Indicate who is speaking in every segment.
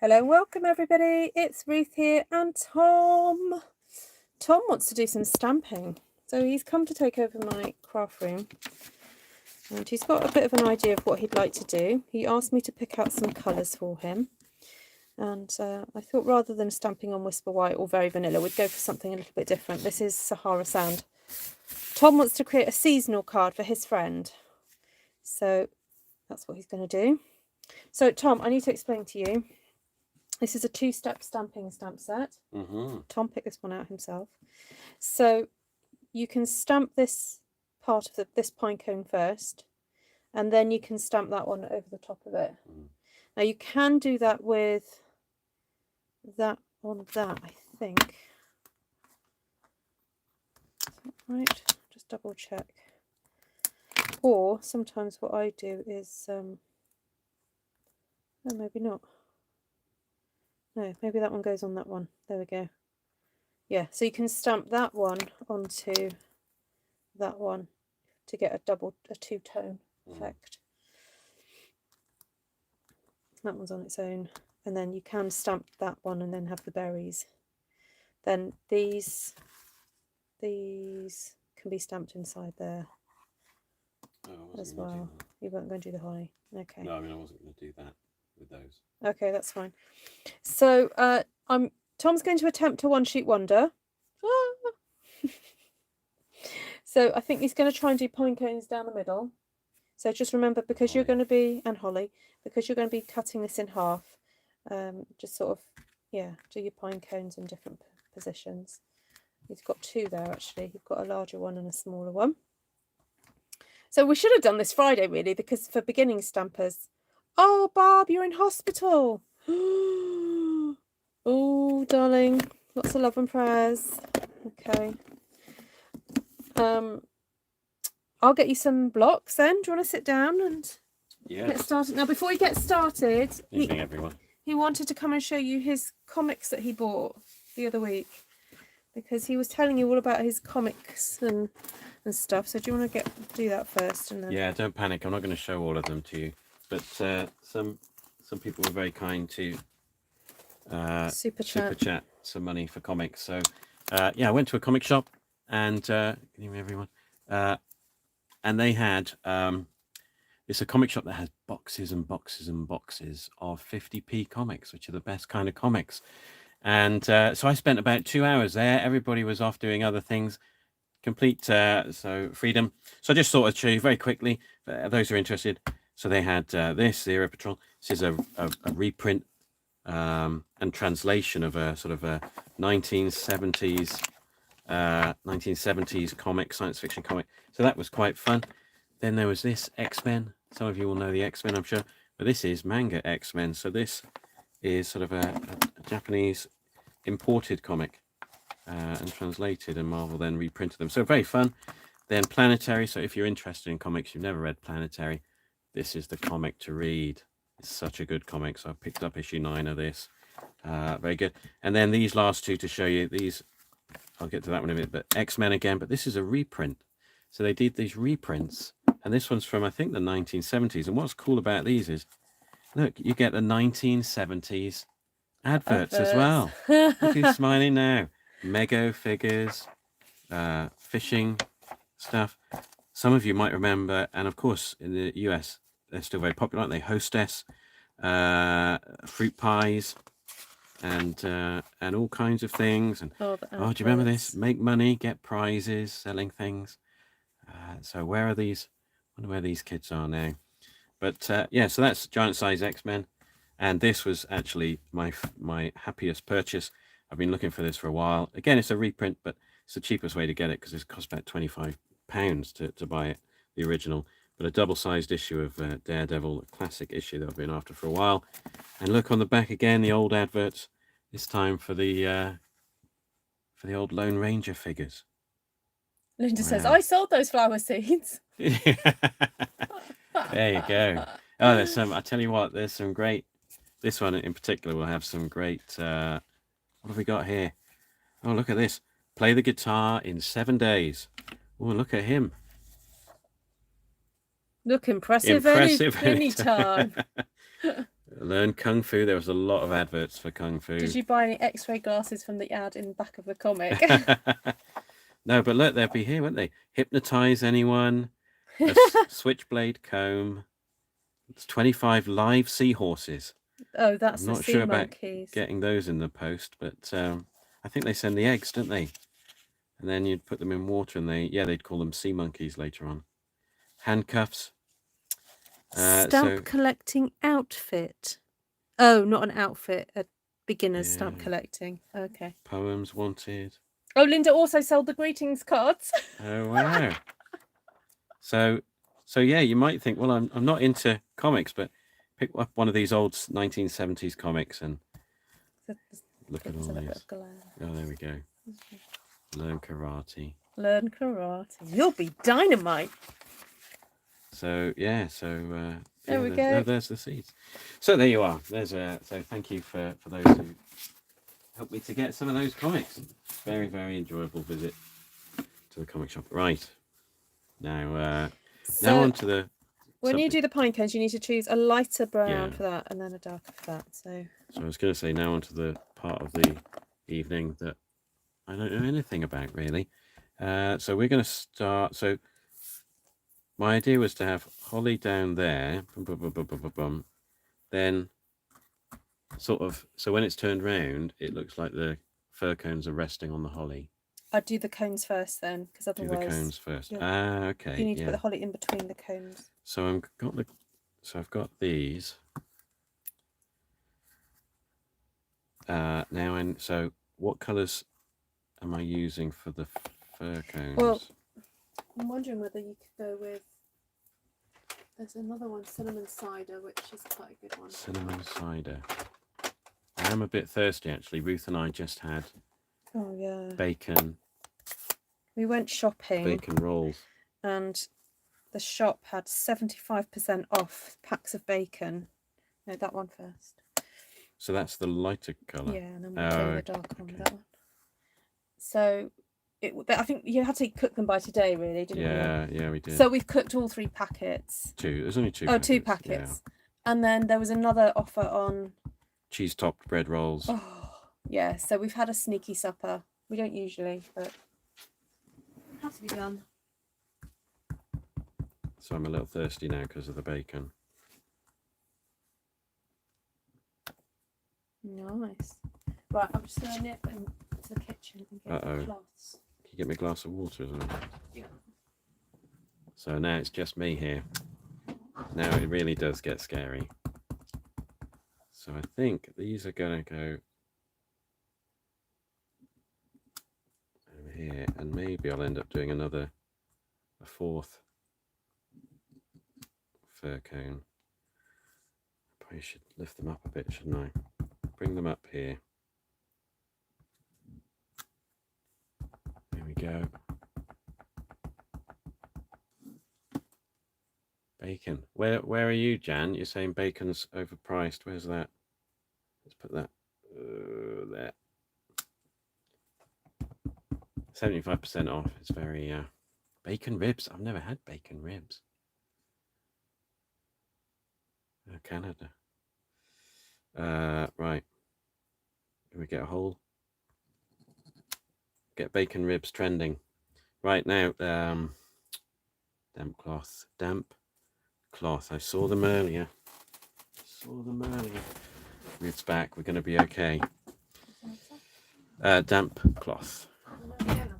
Speaker 1: Hello and welcome everybody, it's Ruth here and Tom. Tom wants to do some stamping, so he's come to take over my craft room and he's got a bit of an idea of what he'd like to do. He asked me to pick out some colours for him and I thought rather than stamping on Whisper White or Very Vanilla, we'd go for something a little bit different. This is Sahara Sand. Tom wants to create a seasonal card for his friend, so that's what he's going to do. So Tom, I need to explain to you. This is a two-step stamping stamp set. Tom picked this one out himself. So you can stamp this part of this pine cone first, and then you can stamp that one over the top of it. Now you can do that with that on that, I think. Right, just double check. Or sometimes what I do is, oh, maybe not. No, maybe that one goes on that one. There we go. Yeah, so you can stamp that one onto that one to get a two-tone effect. That one's on its own. And then you can stamp that one and then have the berries. Then these can be stamped inside there as well. You weren't going to do the holly. Okay.
Speaker 2: No, I mean, I wasn't going to do that with those.
Speaker 1: Okay, that's fine. So Tom's going to attempt a one-sheet wonder. So I think he's going to try and do pine cones down the middle. So just remember, because you're going to be, and holly, because you're going to be cutting this in half, just sort of, yeah, do your pine cones in different positions. He's got two there, actually. You've got a larger one and a smaller one. So we should have done this Friday, really, because for beginning stampers. Oh, Barb, you're in hospital. Oh, darling. Lots of love and prayers. Okay. I'll get you some blocks then. Do you want to sit down and get started? Now, before you get started,
Speaker 2: evening, everyone.
Speaker 1: He wanted to come and show you his comics that he bought the other week, because he was telling you all about his comics and stuff. So do you want to do that first? And then...
Speaker 2: Yeah, don't panic. I'm not going to show all of them to you, but some people were very kind to super chat some money for comics. So yeah, I went to a comic shop and can you hear everyone? And they had it's a comic shop that has boxes and boxes and boxes of 50p comics, which are the best kind of comics. And so I spent about 2 hours there. Everybody was off doing other things. Complete freedom. So I just thought I'd show you very quickly for those who are interested. So they had this, the Aero Patrol. This is a reprint and translation of a sort of a 1970s comic, science fiction comic. So that was quite fun. Then there was this X-Men. Some of you will know the X-Men, I'm sure. But this is manga X-Men. So this is sort of a Japanese imported comic and translated, and Marvel then reprinted them. So very fun. Then Planetary. So if you're interested in comics, you've never read Planetary, this is the comic to read. It's such a good comic. So I picked up issue 9 of this. Very good. And then these last two to show you. These, I'll get to that one in a minute, but X-Men again. But this is a reprint. So they did these reprints. And this one's from, I think, the 1970s. And what's cool about these is, look, you get the 1970s adverts as well. Look who's smiling now. Mego figures, fishing stuff. Some of you might remember, and of course in the US they're still very popular, aren't they? Hostess, fruit pies, and all kinds of things. And do you remember this? Make money, get prizes, selling things. So where are these? I wonder where these kids are now. But yeah, so that's Giant Size X-Men, and this was actually my happiest purchase. I've been looking for this for a while. Again, it's a reprint, but it's the cheapest way to get it because it costs about £25 to buy it, the original. But a double-sized issue of Daredevil, a classic issue that I've been after for a while. And look on the back again, the old adverts. This time for the old Lone Ranger figures.
Speaker 1: Linda says, I sold those flower seeds.
Speaker 2: There you go. Oh, there's some, I tell you what, there's some great, this one in particular will have some great, what have we got here? Oh, look at this. Play the guitar in 7 days. Oh, look at him.
Speaker 1: Look impressive any time.
Speaker 2: Learn Kung Fu. There was a lot of adverts for Kung Fu.
Speaker 1: Did you buy any X-ray glasses from the ad in the back of the comic?
Speaker 2: No, but look, they'll be here, won't they? Hypnotize anyone. A switchblade comb. It's 25 live seahorses.
Speaker 1: Oh, that's
Speaker 2: I'm
Speaker 1: the
Speaker 2: not
Speaker 1: sea
Speaker 2: sure about
Speaker 1: monkeys.
Speaker 2: getting those in the post, but I think they send the eggs, don't they? And then you'd put them in water, and they'd call them sea monkeys later on. Handcuffs.
Speaker 1: Stamp collecting outfit. Oh, not an outfit. A beginner's stamp collecting. Okay.
Speaker 2: Poems wanted.
Speaker 1: Oh, Linda also sold the greetings cards.
Speaker 2: Oh wow. So yeah, you might think, well, I'm not into comics, but pick up one of these old 1970s comics and look at all these. Oh, there we go. Learn karate.
Speaker 1: Learn karate. You'll be dynamite.
Speaker 2: So yeah,
Speaker 1: there we go.
Speaker 2: There's the seeds. So there you are. So thank you for those who helped me to get some of those comics. Very, very enjoyable visit to the comic shop. Right. Now on to the...
Speaker 1: When you do the pine cones, you need to choose a lighter brown for that and then a darker for that. So
Speaker 2: I was going to say, now on to the part of the evening that I don't know anything about, really. So we're going to start... So my idea was to have holly down there. Then sort of... So when it's turned round, it looks like the fir cones are resting on the holly.
Speaker 1: I'd do the cones first then, because otherwise...
Speaker 2: Do the cones first. Okay.
Speaker 1: You need to put the holly in between the cones.
Speaker 2: So I've got these. So what colours am I using for the fir cones?
Speaker 1: Well, I'm wondering whether you could go with... There's another one, cinnamon cider, which is quite a good one.
Speaker 2: Cinnamon cider. I am a bit thirsty, actually. Ruth and I just had bacon.
Speaker 1: We went shopping.
Speaker 2: Bacon rolls.
Speaker 1: And the shop had 75% off packs of bacon. No, that one first.
Speaker 2: So that's the lighter colour?
Speaker 1: Yeah, and then we'll go the dark one with that one. So I think you had to cook them by today, really, didn't you?
Speaker 2: Yeah, we did.
Speaker 1: So we've cooked all 3 packets.
Speaker 2: There's only 2
Speaker 1: packets.
Speaker 2: Oh,
Speaker 1: 2 packets. Yeah. And then there was another offer on...
Speaker 2: cheese-topped bread rolls.
Speaker 1: Oh, yeah. So we've had a sneaky supper. We don't usually, but... It has to be done.
Speaker 2: So I'm a little thirsty now because of the bacon.
Speaker 1: Nice. Right, I'm just going to nip into the kitchen and get the cloths.
Speaker 2: Can you get me a glass of water as well?
Speaker 1: Yeah.
Speaker 2: So now it's just me here. Now it really does get scary. So I think these are going to go over here, and maybe I'll end up doing a 4th fir cone. Probably should lift them up a bit, shouldn't I? Bring them up here. There we go. Bacon. Where are you, Jan? You're saying bacon's overpriced. Where's that? Let's put that there. 75% off. It's very bacon ribs. I've never had bacon ribs. Oh, Canada. Right. Can we get a hole? Get bacon ribs trending. Right now, damp cloth. I saw them earlier. Ruth's back. We're going to be okay. Damp cloth. Here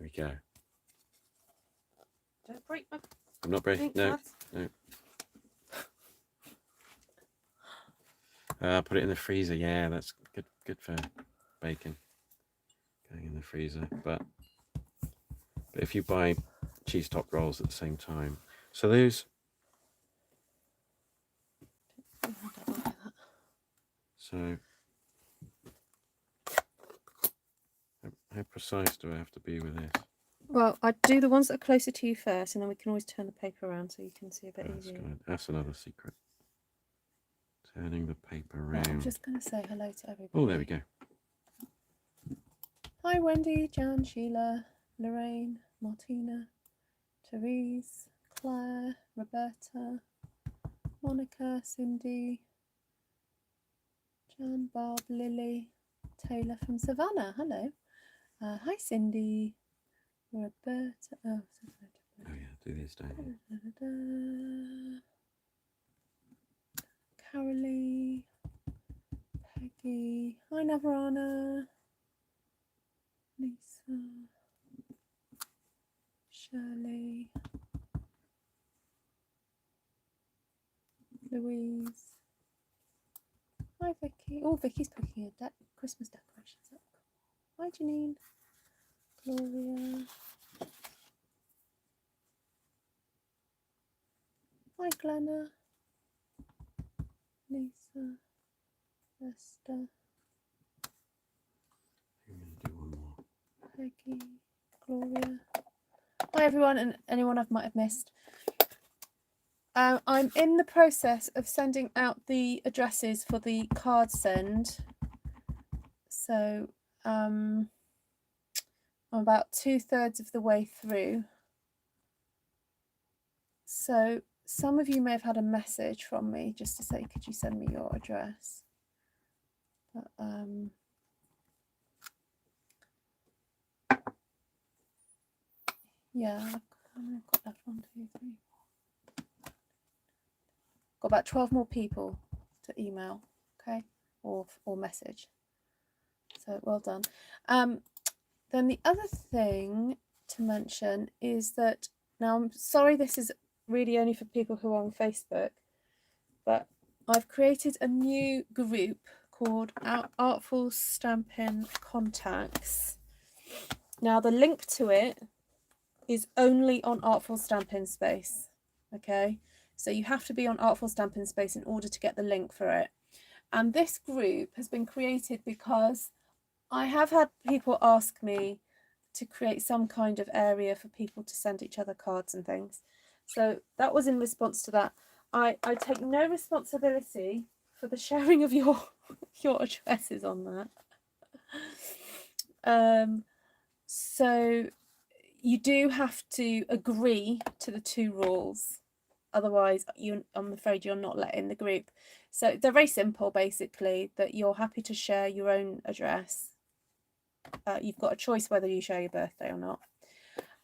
Speaker 2: we go.
Speaker 1: Don't break my...
Speaker 2: I'm not breaking. No. Put it in the freezer. Yeah, that's good for bacon. Going in the freezer. But if you buy cheese top rolls at the same time, so those. So how precise do I have to be with this?
Speaker 1: Well, I'd do the ones that are closer to you first, and then we can always turn the paper around so you can see a bit easier.
Speaker 2: Good. That's another secret. Turning the paper around.
Speaker 1: I'm just going to say hello to everybody.
Speaker 2: Oh, there we go.
Speaker 1: Hi, Wendy, Jan, Sheila, Lorraine, Martina, Therese, Claire, Roberta, Monica, Cindy, Jan, Barb, Lily, Taylor from Savannah. Hello. Hi, Cindy. Roberta. Oh,
Speaker 2: yeah, do this, don't you?
Speaker 1: Carolee, Peggy. Hi, Navarana. Lisa, Shirley, Louise. Hi, Vicky. Oh, Vicky's picking a Christmas decorations up. Hi, Janine. Gloria. Hi, Glenna. Lisa. Esther.
Speaker 2: I'm going to do one more.
Speaker 1: Peggy. Gloria. Hi, everyone, and anyone I might have missed. I'm in the process of sending out the addresses for the card send. So I'm about 2/3 of the way through. So some of you may have had a message from me just to say, could you send me your address? But yeah, I've got left 1, 2, 3. Got about 12 more people to email, okay, or message. So well done. Then the other thing to mention is that, now I'm sorry this is really only for people who are on Facebook, but I've created a new group called Artful Stampin Contacts. Now the link to it is only on Artful Stampin Space, okay? So you have to be on Artful Stampin Space in order to get the link for it. And this group has been created because I have had people ask me to create some kind of area for people to send each other cards and things. So that was in response to that. I take no responsibility for the sharing of your addresses on that. So you do have to agree to the 2 rules. Otherwise, I'm afraid you're not let in the group. So they're very simple, basically, that you're happy to share your own address. You've got a choice whether you share your birthday or not.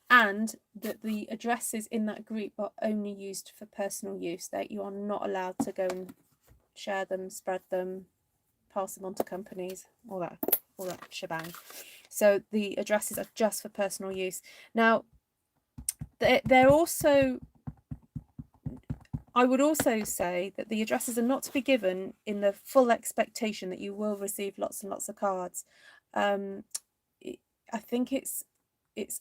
Speaker 1: And that the addresses in that group are only used for personal use. That you are not allowed to go and share them, spread them, pass them on to companies, all that shebang. So the addresses are just for personal use. Now, they're also, I would also say that the addresses are not to be given in the full expectation that you will receive lots and lots of cards. I think it's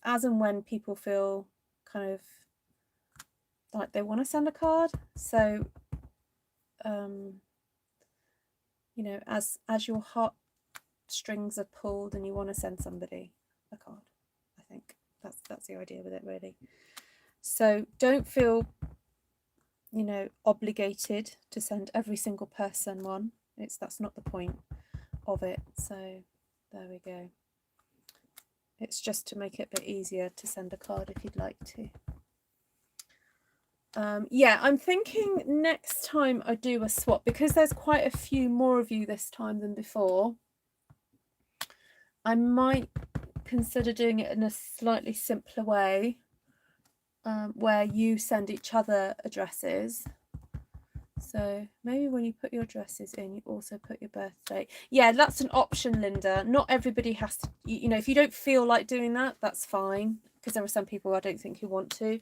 Speaker 1: as and when people feel kind of like they want to send a card. So you know, as your heart strings are pulled and you want to send somebody a card, I think that's the idea with it, really. So don't feel, you know, obligated to send every single person one. That's not the point of it. So there we go. It's just to make it a bit easier to send a card if you'd like to. Yeah, I'm thinking next time I do a swap, because there's quite a few more of you this time than before, I might consider doing it in a slightly simpler way, where you send each other addresses. So maybe when you put your addresses in, you also put your birthday. Yeah, that's an option, Linda. Not everybody has to, you know, if you don't feel like doing that, that's fine, because there are some people I don't think who want to.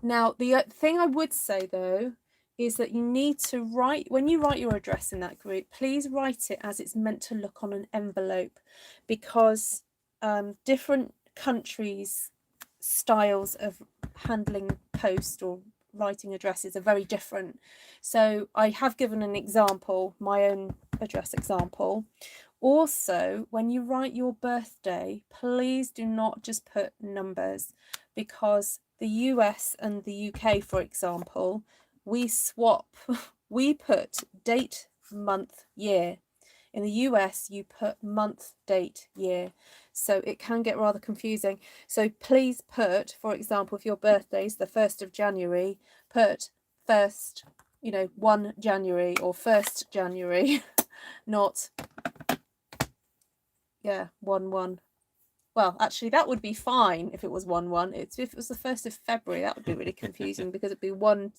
Speaker 1: Now, the thing I would say, though, is that you need to write, when you write your address in that group, please write it as it's meant to look on an envelope, because different countries' styles of handling post or writing addresses are very different. So I have given an example, my own address example. Also, when you write your birthday, please do not just put numbers, because the US and the UK, for example, we swap. We put date, month, year. In the US, you put month, date, year. so it can get rather confusing. So please put, for example, if your birthday is the 1st of January, put 1st, 1 January or 1st January, not, 1-1. Well, actually, that would be fine if it was 1-1. If it was the 1st of February, that would be really confusing because it'd be 1/2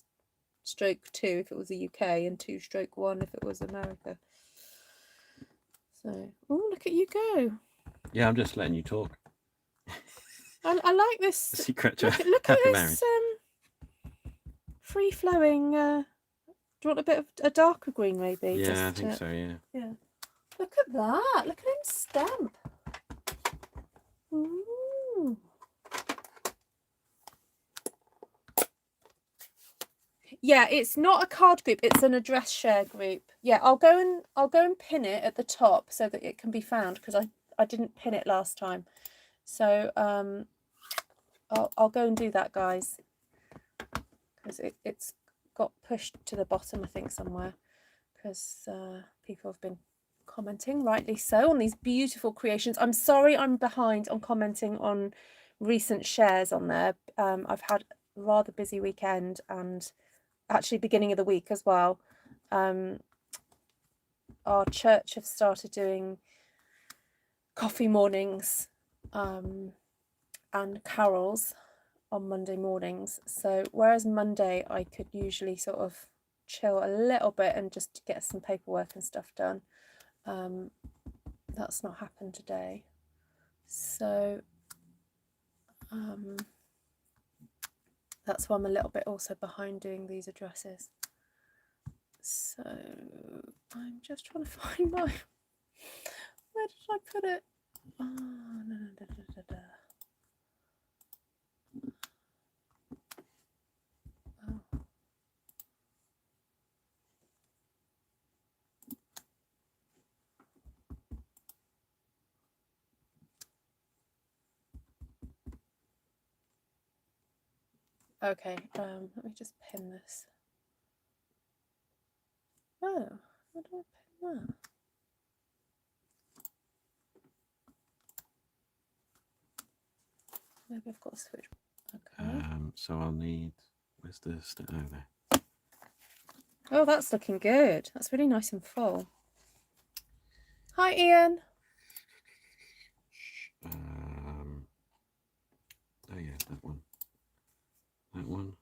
Speaker 1: if it was the UK and 2/1 if it was America. So, oh, look at you go.
Speaker 2: Yeah, I'm just letting you talk.
Speaker 1: I like this.
Speaker 2: Secret to
Speaker 1: Look at
Speaker 2: happy
Speaker 1: this
Speaker 2: marriage.
Speaker 1: free flowing. Do you want a bit of a darker green, maybe?
Speaker 2: Yeah, I think so. Yeah.
Speaker 1: Yeah. Look at that. Look at him stamp. Ooh. Yeah, it's not a card group, it's an address share group. Yeah, I'll go and pin it at the top so that it can be found, because I didn't pin it last time. So I'll go and do that, guys, because it's got pushed to the bottom, I think, somewhere, because people have been commenting, rightly so, on these beautiful creations. I'm sorry I'm behind on commenting on recent shares on there. I've had a rather busy weekend, and actually beginning of the week as well. Our church have started doing coffee mornings and carols on Monday mornings. So whereas Monday I could usually sort of chill a little bit and just get some paperwork and stuff done, that's not happened today. So that's why I'm a little bit also behind doing these addresses. So I'm just trying to find my, where did I put it? Oh, no, Oh. Okay, let me just pin this. Oh, how do I pin that? Maybe I've got to switch. Okay.
Speaker 2: So I'll need, where's the, oh, there.
Speaker 1: Oh, that's looking good. That's really nice and full. Hi, Ian.
Speaker 2: Oh yeah, that one. That one.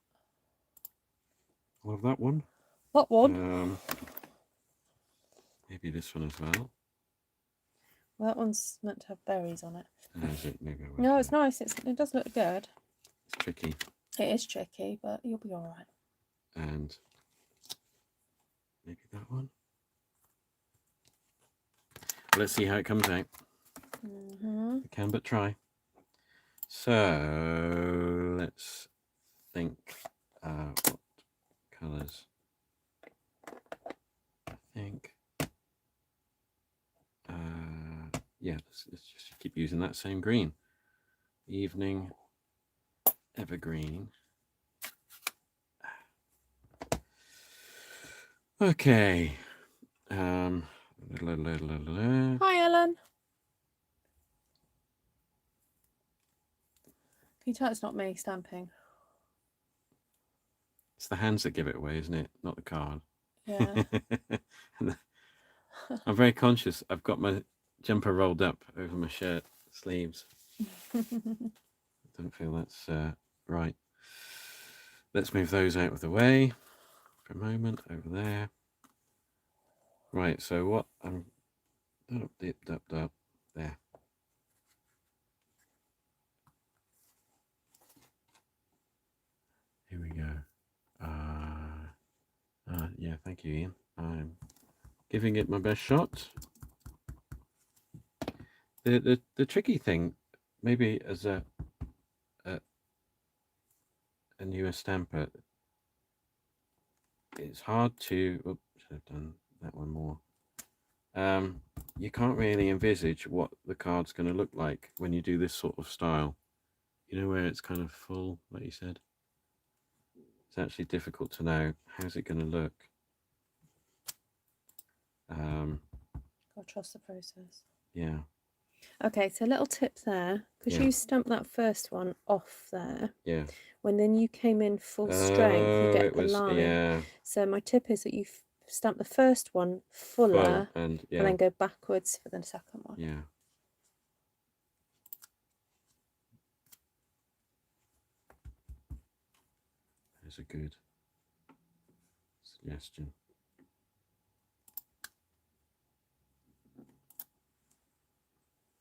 Speaker 2: Well, that one.
Speaker 1: What one?
Speaker 2: Maybe this one as well.
Speaker 1: Well, that one's meant to have berries on it.
Speaker 2: Is it? Maybe I
Speaker 1: No, it's nice. It does look good.
Speaker 2: It's tricky.
Speaker 1: It is tricky, but you'll be all right.
Speaker 2: And maybe that one. Let's see how it comes out. We can but try. So let's think what colours. I think yeah, let's just keep using that same green. Evening Evergreen. Okay. Hi,
Speaker 1: Ellen. Can you tell it's not me stamping?
Speaker 2: It's the hands that give it away, isn't it? Not the card.
Speaker 1: Yeah.
Speaker 2: I'm very conscious. I've got my jumper rolled up over my shirt sleeves. I don't feel that's right. Let's move those out of the way for a moment. Over there. Right. So what I'm there. Here we go. Yeah, thank you, Ian. I'm giving it my best shot. The tricky thing, maybe as a newer stamper, it's hard to. Oops, should have done that one more. You can't really envisage what the card's going to look like when you do this sort of style. You know, where it's kind of full, like you said. It's actually difficult to know how's it going to look.
Speaker 1: Gotta trust the process.
Speaker 2: Yeah.
Speaker 1: Okay, so a little tip there, because
Speaker 2: Yeah.
Speaker 1: you stamped that first one off there.
Speaker 2: Yeah.
Speaker 1: When then you came in full strength, you
Speaker 2: Oh,
Speaker 1: get
Speaker 2: it
Speaker 1: the
Speaker 2: was,
Speaker 1: line.
Speaker 2: yeah,
Speaker 1: So my tip is that you stamp the first one fuller
Speaker 2: full and yeah,
Speaker 1: and then go backwards for the second one.
Speaker 2: yeah. That's a good suggestion.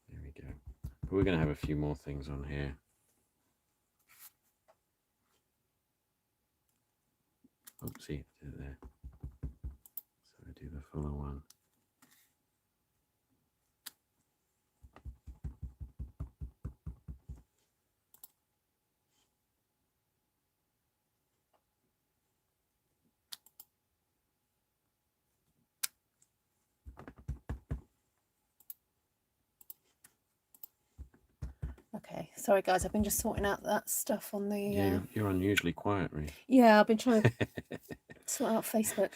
Speaker 2: There we go. But we're going to have a few more things on here. Oopsie, I did it there. So I do the fuller one.
Speaker 1: Okay, sorry guys, I've been just sorting out that stuff on the...
Speaker 2: Yeah, you're unusually quiet, Ruth.
Speaker 1: Yeah, I've been trying to sort out Facebook.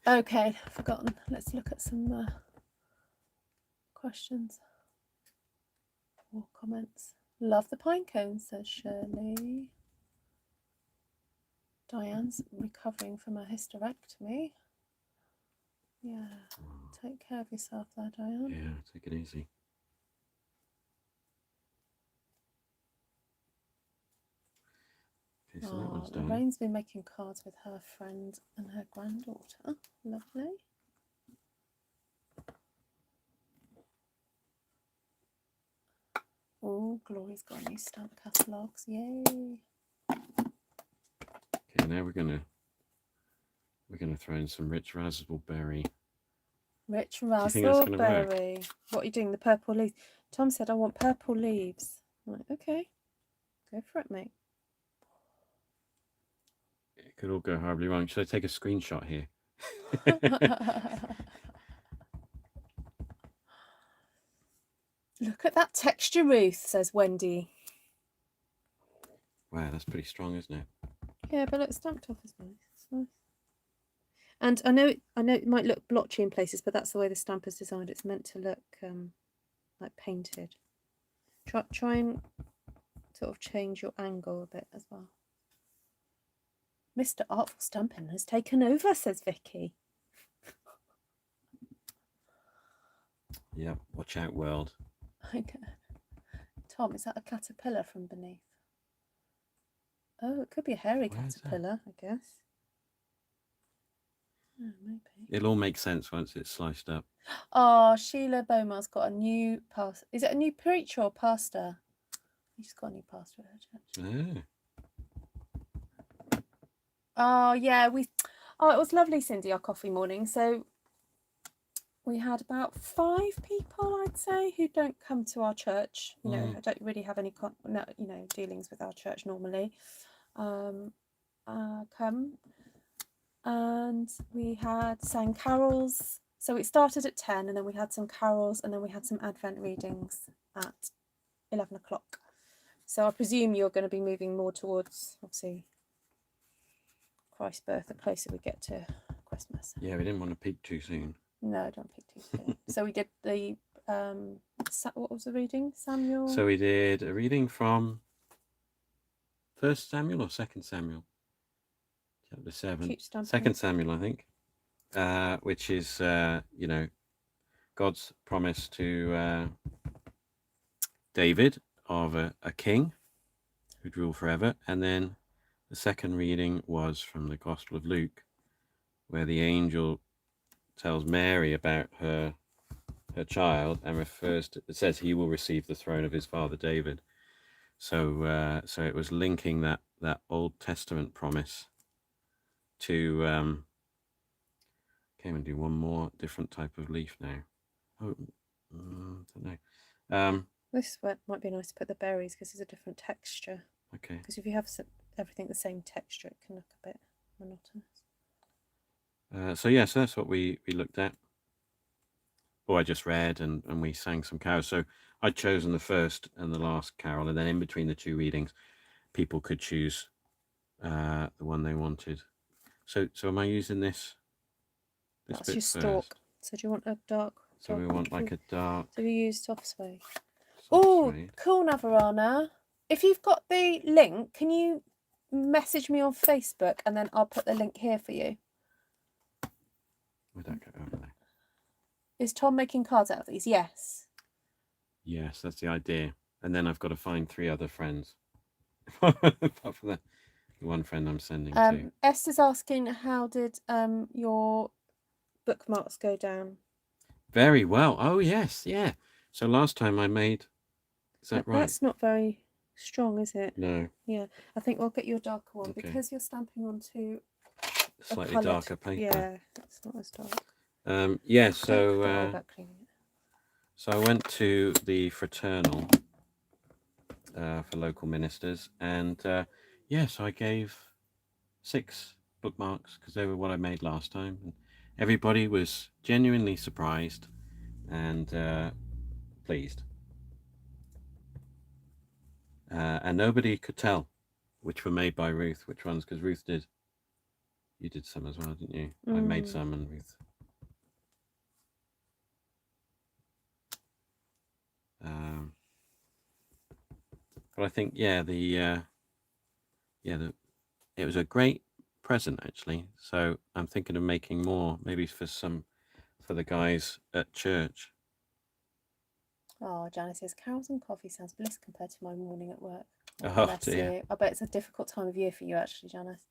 Speaker 1: Okay, forgotten. Let's look at some questions or comments. Love the pine cones, says Shirley. Diane's recovering from a hysterectomy. Yeah, take care of yourself there, Diane.
Speaker 2: Yeah, take it easy. Okay, so that one's done.
Speaker 1: Lorraine's been making cards with her friend and her granddaughter. Lovely. Oh, Glory's got new stamp catalogues. Yay.
Speaker 2: Okay, now we're gonna throw in some rich razzleberry.
Speaker 1: Rich
Speaker 2: Do you think that's gonna work?
Speaker 1: razzleberry. What are you doing? The purple leaves. Tom said, I want purple leaves. I'm like, okay, go for it, mate.
Speaker 2: It could all go horribly wrong. Should I take a screenshot here?
Speaker 1: Look at that texture, Ruth, says Wendy.
Speaker 2: Wow, that's pretty strong, isn't it?
Speaker 1: Yeah, but look, stamped off is nice. It's nice. And I know it might look blotchy in places, but that's the way the stamper's designed. It's meant to look like painted. Try and sort of change your angle a bit as well. Mr. Artful Stampin has taken over, says Vicky.
Speaker 2: Yep, watch out, world.
Speaker 1: Okay. Tom, is that a caterpillar from beneath? Oh, it could be a hairy caterpillar, I guess. Oh, maybe.
Speaker 2: It'll all make sense once it's sliced up.
Speaker 1: Oh, Sheila Beaumar's got a new pastor. Is it a new preacher or pastor? She's got a new pastor at her church. Oh, yeah. It was lovely, Cindy, our coffee morning. So we had about 5 people, I'd say, who don't come to our church. You know, I don't really have any, dealings with our church normally. Come. And we had sang carols. So it started at 10, and then we had some carols, and then we had some Advent readings at 11 o'clock. So I presume you're going to be moving more towards, obviously, Christ's birth the closer we get to Christmas.
Speaker 2: Yeah, we didn't want to peak too soon.
Speaker 1: No, don't peak too soon. So we did the, what was the reading? Samuel?
Speaker 2: So we did a reading from 1st Samuel or 2nd Samuel? Chapter 7. 2nd Samuel, I think. Which is, God's promise to David of a king who'd rule forever. And then the second reading was from the Gospel of Luke, where the angel tells Mary about her child and it says he will receive the throne of his father David. So it was linking that Old Testament promise to came and do one more different type of leaf now. Oh, don't know.
Speaker 1: This might be nice to put the berries because it's a different texture.
Speaker 2: Okay.
Speaker 1: Because if you have everything the same texture, it can look a bit monotonous.
Speaker 2: So that's what we looked at. Or I just read and we sang some carols. So I'd chosen the first and the last carol, and then in between the 2 readings, people could choose the one they wanted. So am I using this
Speaker 1: That's
Speaker 2: bit
Speaker 1: your
Speaker 2: first?
Speaker 1: stalk. So do you want a dark?
Speaker 2: So we want like a dark.
Speaker 1: So we use soft suede. Oh,
Speaker 2: Suede.
Speaker 1: cool, Navarana. If you've got the link, can you message me on Facebook and then I'll put the link here for you?
Speaker 2: Where'd that go over there?
Speaker 1: Is Tom making cards out of these? Yes.
Speaker 2: Yes, that's the idea. And then I've got to find 3 other friends. Apart from the one friend I'm sending to.
Speaker 1: Esther's asking, how did your bookmarks go down?
Speaker 2: Very well. Oh, yes. Yeah. So last time I made... Is that right?
Speaker 1: That's not very strong, is it?
Speaker 2: No.
Speaker 1: Yeah. I think we'll get you a darker one
Speaker 2: Okay.
Speaker 1: because you're stamping onto
Speaker 2: Slightly
Speaker 1: coloured,
Speaker 2: darker paper.
Speaker 1: Yeah, it's not as dark.
Speaker 2: Yeah,
Speaker 1: Don't worry
Speaker 2: so...
Speaker 1: about cleaning it.
Speaker 2: So I went to the fraternal for local ministers, and so I gave 6 bookmarks because they were what I made last time. And everybody was genuinely surprised and pleased, and nobody could tell which were made by Ruth, which ones, because Ruth did. You did some as well, didn't you? I made some, and Ruth. But I think, it was a great present actually. So I'm thinking of making more, maybe for the guys at church.
Speaker 1: Oh, Janice says, carols and coffee sounds bliss compared to my morning at work.
Speaker 2: Oh,
Speaker 1: bless
Speaker 2: dear.
Speaker 1: you. I bet it's a difficult time of year for you, actually, Janice.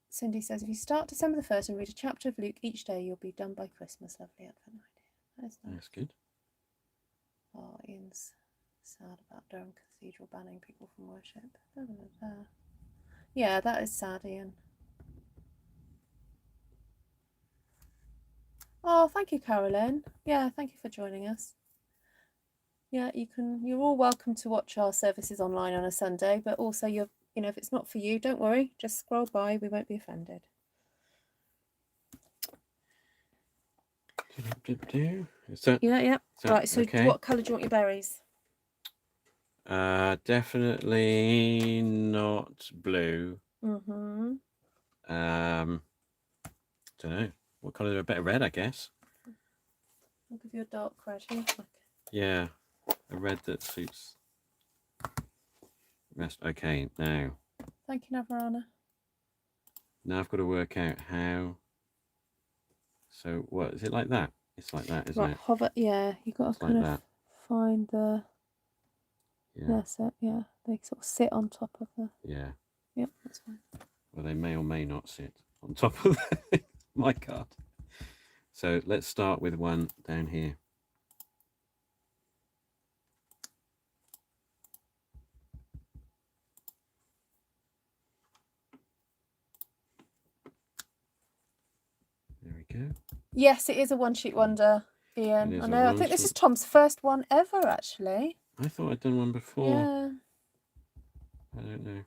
Speaker 1: Cindy says, if you start December the 1st and read a chapter of Luke each day, you'll be done by Christmas. Lovely Advent idea. That's nice.
Speaker 2: That's good.
Speaker 1: Oh, Ian's sad about Durham Cathedral banning people from worship. Yeah, that is sad, Ian. Oh, thank you, Carolyn. Yeah, thank you for joining us. Yeah, you're all welcome to watch our services online on a Sunday, but also if it's not for you, don't worry, just scroll by, we won't be offended. Yeah. Right, so
Speaker 2: okay?
Speaker 1: What colour do you want your berries?
Speaker 2: Definitely not blue.
Speaker 1: Mm-hmm.
Speaker 2: Don't know. What colour? A bit of red, I guess.
Speaker 1: I'll give you a dark red here.
Speaker 2: Yeah, a red that suits. Rest. Okay, now.
Speaker 1: Thank you, Navarana.
Speaker 2: Now I've got to work out how. So what is it like that? It's like that, isn't it?
Speaker 1: Hover. Yeah, you got to kind of find the.
Speaker 2: Yeah.
Speaker 1: That's it. Yeah, they sort of sit on top of the.
Speaker 2: Yeah.
Speaker 1: Yep, that's fine.
Speaker 2: Well, they may or may not sit on top of my card. So let's start with one down here. There we go.
Speaker 1: Yes, it is a one-sheet wonder, Ian. I know. I think this is Tom's first one ever, actually.
Speaker 2: I thought I'd done one before.
Speaker 1: Yeah.
Speaker 2: I don't know.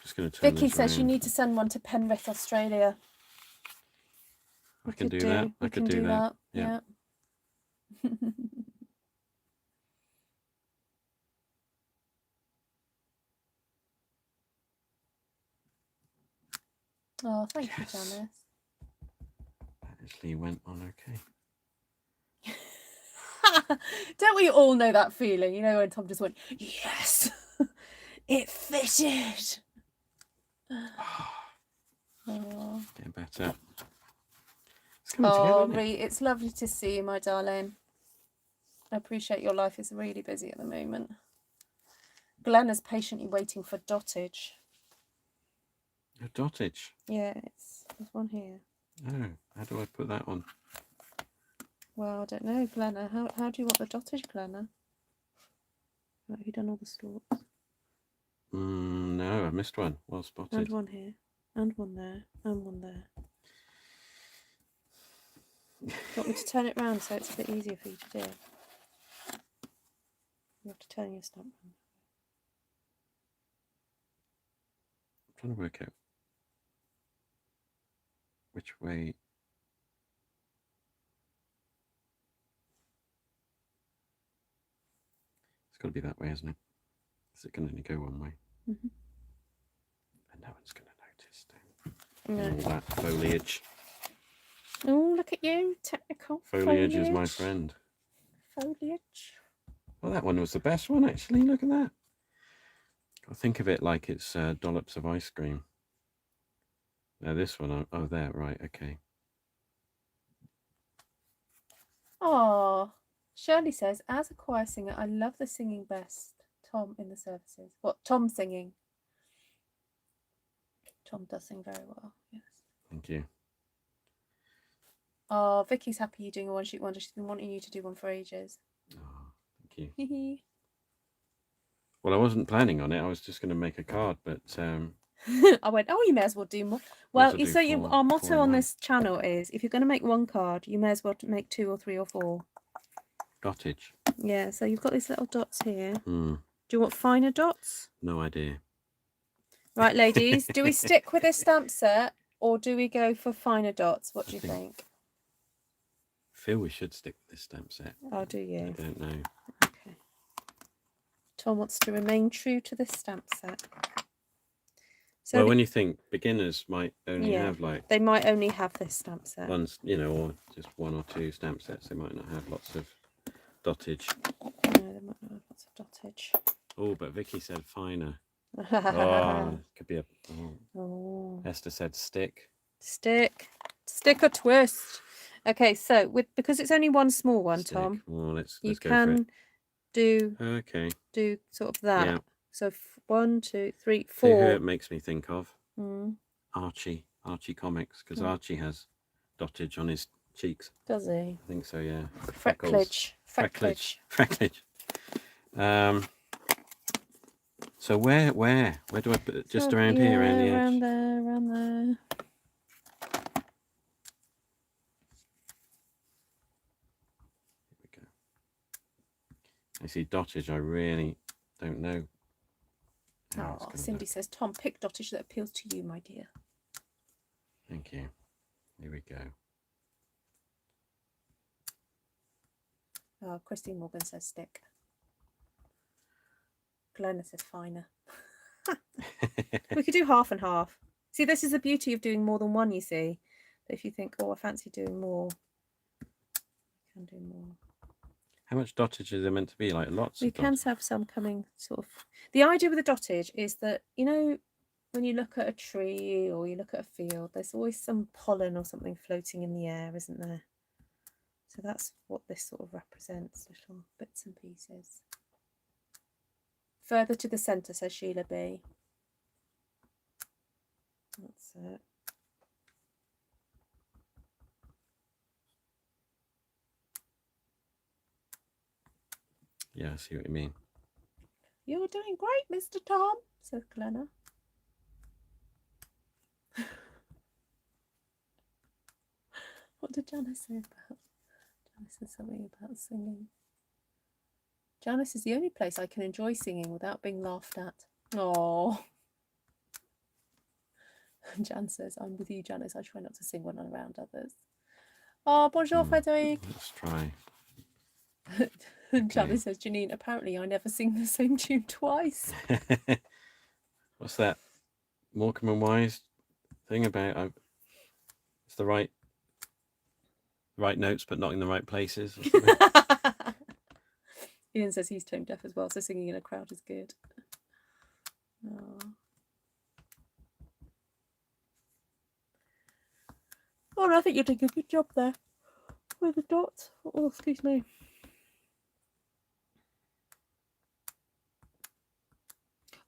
Speaker 2: Just going to turn
Speaker 1: Vicky
Speaker 2: this
Speaker 1: says you
Speaker 2: around.
Speaker 1: need to send one to Penrith, Australia.
Speaker 2: I can do that. I can do that.
Speaker 1: Yeah. Oh, thank you, Janice.
Speaker 2: That actually went on okay.
Speaker 1: Don't we all know that feeling? You know, when Tom just went, yes, it fitted. Oh.
Speaker 2: Getting better.
Speaker 1: Oh, Ree, it's lovely to see you, my darling. I appreciate your life is really busy at the moment. Glenn is patiently waiting for dotage.
Speaker 2: A dotage?
Speaker 1: Yeah, there's one here.
Speaker 2: Oh, how do I put that on?
Speaker 1: Well, I don't know, Glenna. How do you want the dotage, Glenna? Have you done all the stalks?
Speaker 2: No, I missed one. Well spotted.
Speaker 1: And one here, and one there, and one there. Do you want me to turn it round so it's a bit easier for you to do? You have to turn your stamp round.
Speaker 2: I'm trying to work out which way. It's got to be that way, isn't it? Because it can only go one way.
Speaker 1: Mm-hmm. And
Speaker 2: no one's going to notice all that foliage.
Speaker 1: All look at you. Technical
Speaker 2: Foliage is my friend.
Speaker 1: Foliage.
Speaker 2: Well, that one was the best one, actually. Look at that. I think of it like it's dollops of ice cream. Now this one, oh, there, right, okay.
Speaker 1: Oh, Shirley says, as a choir singer, I love the singing best. Tom in the services. What? Tom singing. Tom does sing very well, yes.
Speaker 2: Thank you.
Speaker 1: Oh, Vicky's happy you're doing a one-sheet wonder. She's been wanting you to do one for ages.
Speaker 2: Oh, thank you. Well, I wasn't planning on it. I was just going to make a card, but...
Speaker 1: I went, oh, you may as well do more. Well, our motto on this channel is, if you're going to make one card, you may as well make 2 or 3 or 4.
Speaker 2: Dottage.
Speaker 1: Yeah, so you've got these little dots here.
Speaker 2: Mm.
Speaker 1: Do you want finer dots?
Speaker 2: No idea.
Speaker 1: Right, ladies, do we stick with this stamp set or do we go for finer dots? What do you think?
Speaker 2: I feel we should stick with this stamp set.
Speaker 1: Oh, do you?
Speaker 2: I don't know.
Speaker 1: Okay. Tom wants to remain true to this stamp set. So
Speaker 2: well, when you think beginners might only have like...
Speaker 1: They might only have this stamp set.
Speaker 2: Ones, you know, or just 1 or 2 stamp sets. They might not have lots of dottage.
Speaker 1: No, they might not have lots of dottage.
Speaker 2: Oh, but Vicky said finer. Oh, could be a...
Speaker 1: Oh.
Speaker 2: Esther said stick.
Speaker 1: Stick or twist. Okay, so because it's only one small one, stick. Tom.
Speaker 2: Well, let's
Speaker 1: you
Speaker 2: go
Speaker 1: can
Speaker 2: for it.
Speaker 1: do sort of that.
Speaker 2: Yeah.
Speaker 1: So 1, 2, 3, 4.
Speaker 2: See who it makes me think of?
Speaker 1: Mm.
Speaker 2: Archie Comics, because Archie has dottage on his cheeks.
Speaker 1: Does he?
Speaker 2: I think so, yeah.
Speaker 1: Frecklage.
Speaker 2: So where do I put it? Just around here, around the edge?
Speaker 1: Around there.
Speaker 2: Here we go. I see dottage, I really don't know.
Speaker 1: Oh, Cindy says, Tom, pick dottage that appeals to you, my dear.
Speaker 2: Thank you. Here we go.
Speaker 1: Oh, Christine Morgan says stick. Glenna says finer. We could do half and half. See, this is the beauty of doing more than one, you see. But if you think, oh, I fancy doing more, you can do more.
Speaker 2: How much dottage is there meant to be? Like lots
Speaker 1: We can have some coming sort of... The idea with the dottage is that, you know, when you look at a tree or you look at a field, there's always some pollen or something floating in the air, isn't there? So that's what this sort of represents, little bits and pieces. Further to the centre, says Sheila B. That's it.
Speaker 2: Yeah, I see what you mean.
Speaker 1: You're doing great, Mr. Tom, says Glenna. What did Janice say about? Janice said something about singing. Janice is the only place I can enjoy singing without being laughed at. Oh. Jan says, I'm with you, Janice. I try not to sing when I'm around others. Oh, bonjour, Frederic.
Speaker 2: Let's try.
Speaker 1: Janice says, Janine, apparently I never sing the same tune twice.
Speaker 2: What's that Morecambe and Wise thing about? It's the right notes, but not in the right places.
Speaker 1: Ian says he's tone deaf as well, so singing in a crowd is good. Oh. Oh, I think you're doing a good job there with the dots. Oh, excuse me.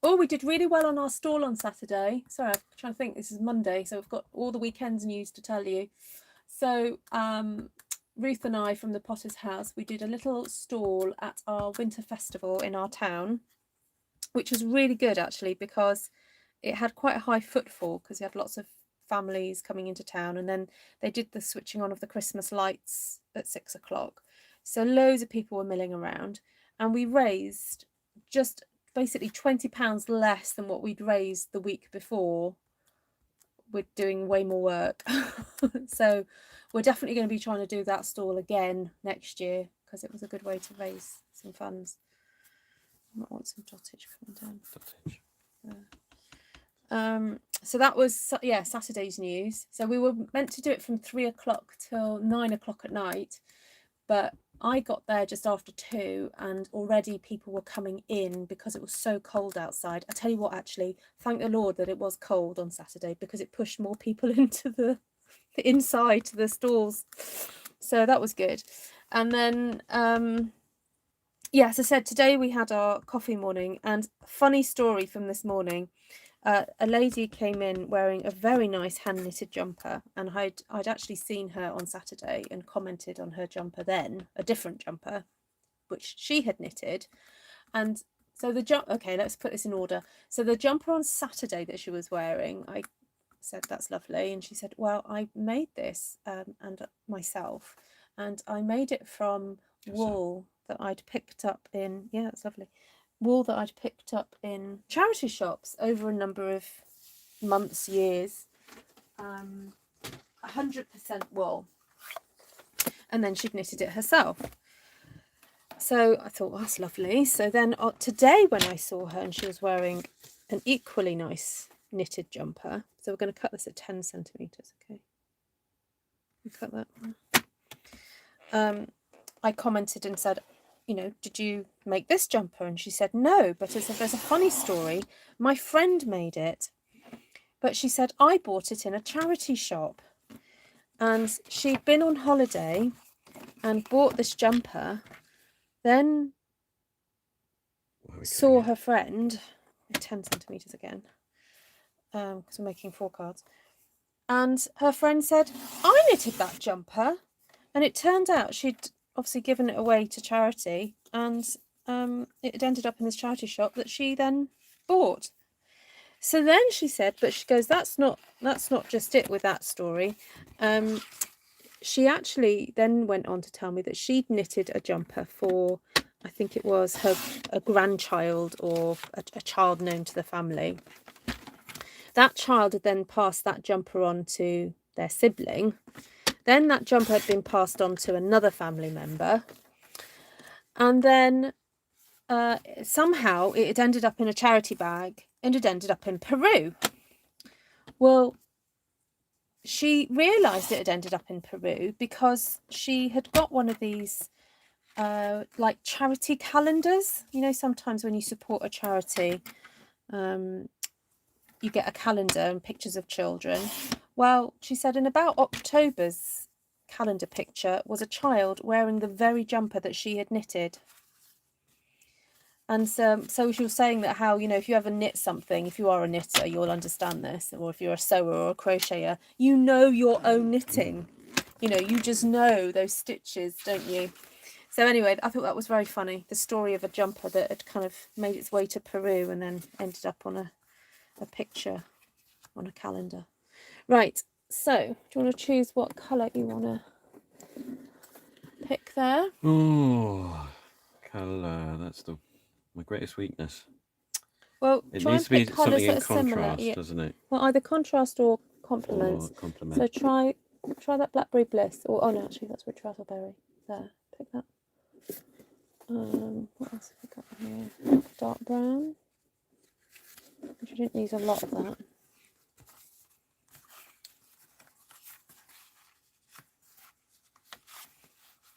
Speaker 1: Oh, we did really well on our stall on Saturday. Sorry, I'm trying to think. This is Monday, so we've got all the weekend's news to tell you. So, Ruth and I from the Potter's House, we did a little stall at our winter festival in our town, which was really good actually because it had quite a high footfall because we had lots of families coming into town, and then they did the switching on of the Christmas lights at 6 o'clock. So loads of people were milling around, and we raised just basically £20 less than what we'd raised the week before. We're doing way more work. So we're definitely going to be trying to do that stall again next year because it was a good way to raise some funds. I might want some dottage coming down. So that was, yeah, Saturday's news. So we were meant to do it from 3 o'clock till 9 o'clock at night, but I got there just after 2 and already people were coming in because it was so cold outside. I tell you what, actually, thank the Lord that it was cold on Saturday, because it pushed more people into the inside to the stalls. So that was good. And then yeah, as I said, today we had our coffee morning, and funny story from this morning. A lady came in wearing a very nice hand knitted jumper, and I'd actually seen her on Saturday and commented on her jumper then, a different jumper, which she had knitted. And so okay, let's put this in order. So the jumper on Saturday that she was wearing, I said, that's lovely. And she said, well, I made this and myself, and I made it from wool that I'd picked up in, yeah, that's lovely, wool that I'd picked up in charity shops over a number of months, years, 100% wool. And then she'd knitted it herself. So I thought, well, that's lovely. So then today when I saw her, and she was wearing an equally nice knitted jumper. So we're going to cut this at 10 centimetres, okay? We cut that. I commented and said, you know, did you make this jumper? And she said, no, but there's a funny story. My friend made it, but she said, I bought it in a charity shop. And she'd been on holiday and bought this jumper, then saw her friend, 10 centimetres again, because we're making 4 cards. And her friend said, I knitted that jumper. And it turned out she'd obviously given it away to charity, and it had ended up in this charity shop that she then bought. So then she said, but she goes, that's not just it with that story. She actually then went on to tell me that she'd knitted a jumper for, I think it was a grandchild or a child known to the family. That child had then passed that jumper on to their sibling. Then that jumper had been passed on to another family member. And then somehow it had ended up in a charity bag and it ended up in Peru. Well, she realised it had ended up in Peru because she had got one of these like charity calendars. You know, sometimes when you support a charity, you get a calendar and pictures of children. Well, she said in about October's calendar picture was a child wearing the very jumper that she had knitted. And so she was saying that how, you know, if you ever knit something, if you are a knitter, you'll understand this, or if you're a sewer or a crocheter, you know your own knitting. You know, you just know those stitches, don't you? So anyway, I thought that was very funny, the story of a jumper that had kind of made its way to Peru and then ended up on a picture on a calendar. Right, so do you want to choose what colour you want to pick there?
Speaker 2: Oh, colour, that's my greatest weakness.
Speaker 1: Well,
Speaker 2: it
Speaker 1: try
Speaker 2: needs
Speaker 1: and
Speaker 2: to be
Speaker 1: pick
Speaker 2: something
Speaker 1: colours
Speaker 2: in
Speaker 1: that are similar.
Speaker 2: contrast,
Speaker 1: Yeah.
Speaker 2: doesn't it?
Speaker 1: Well, either contrast or complements.
Speaker 2: Or complement.
Speaker 1: So try that Blackberry Bliss, or oh no, actually that's rich Razzleberry. There, pick that. What else have we got here? Dark brown. Which I didn't use a lot of that.